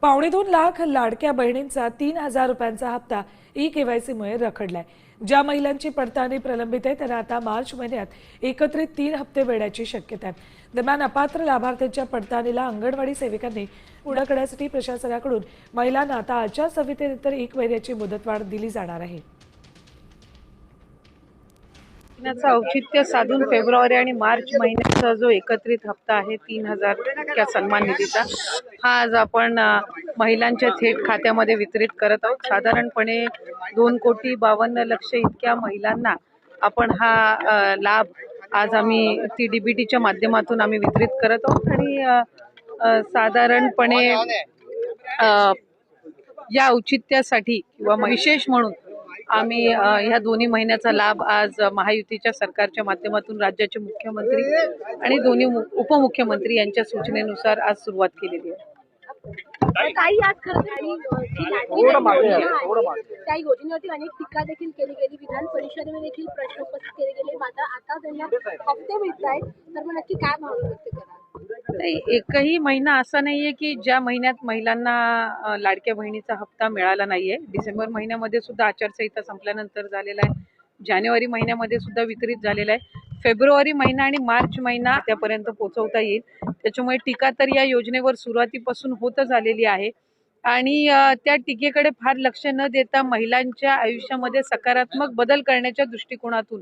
2.25 लाख लाडक्या बहिणींचा 3,000 रुपयांचा हप्ता ई-केवायसी मुळे रखडलाय। ज्या महिलांची पडताळणी प्रलंबित आहे त्यांना आता मार्च महिन्यात एकत्रित 3 हप्ते मिळण्याची शक्यता आहे। दरम्यान अपात्र लाभार्थ्यांच्या पडताळणीला अंगणवाडी सेविकांनी पुढे करण्यासाठी प्रशासनाकडून महिलांना आता आचारसंहितेनंतर 1 महिन्याची मुदतवाढ दिली जाणार आहे। औचित्य साधून फेब्रुवारी आणि मार्च महिन्याचा जो एकत्रित हप्ता आहे 3,000 इतक्या सन्मान निधीचा, हा आज आपण महिलांच्या थेट खात्यामध्ये वितरित करत आहोत। साधारणपणे 2,52,00,000 इतक्या महिलांना आपण हा लाभ आज आम्ही DBTच्या माध्यमातून आम्ही वितरित करत आहोत आणि साधारणपणे या औचित्यासाठी किंवा विशेष म्हणून आम्ही ह्या दोन्ही महिन्याचा लाभ आज महायुतीच्या सरकारच्या माध्यमातून राज्याचे मुख्यमंत्री आणि दोन्ही उपमुख्यमंत्री यांच्या सूचनेनुसार आज सुरुवात केलेली आहे। त्या योजनेवरती अनेक टीका देखील केली गेली, विधान परिषदेमध्ये देखील प्रश्न उपस्थित केले गेले, मात्र आता त्यांना हप्ते मिळत आहेत, तर मग नक्की काय भावना व्यक्त करा? एकही महिना असा नाहीये की ज्या महिन्यात महिलांना लाडक्या बहिणीचा हप्ता मिळाला नाहीये। डिसेंबर महिन्यामध्ये सुद्धा आचारसंहिता संपल्यानंतर झालेला आहे, जानेवारी महिन्यामध्ये सुद्धा वितरित झालेला आहे, फेब्रुवारी महिना आणि मार्च महिना त्यापर्यंत पोहोचवता येईल। त्याच्यामुळे टीका तर या योजनेवर सुरुवातीपासून होतच आलेली आहे आणि त्या टीकेकडे फार लक्ष न देता महिलांच्या आयुष्यामध्ये सकारात्मक बदल करण्याच्या दृष्टिकोनातून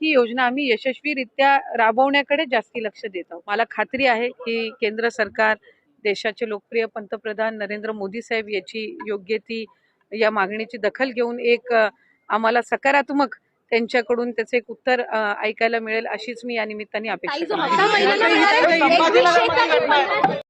ही योजना आम्ही यशस्वीरित्या राबवण्याकडे जास्ती लक्ष देत आहोत। मला खात्री आहे की केंद्र सरकार, देशाचे लोकप्रिय पंतप्रधान नरेंद्र मोदी साहेब याची योग्य ती या मागणीची दखल घेऊन एक आम्हाला सकारात्मक त्यांच्याकडून त्याचे एक उत्तर ऐकायला मिळेल अशीच मी या निमित्ताने अपेक्षा करते।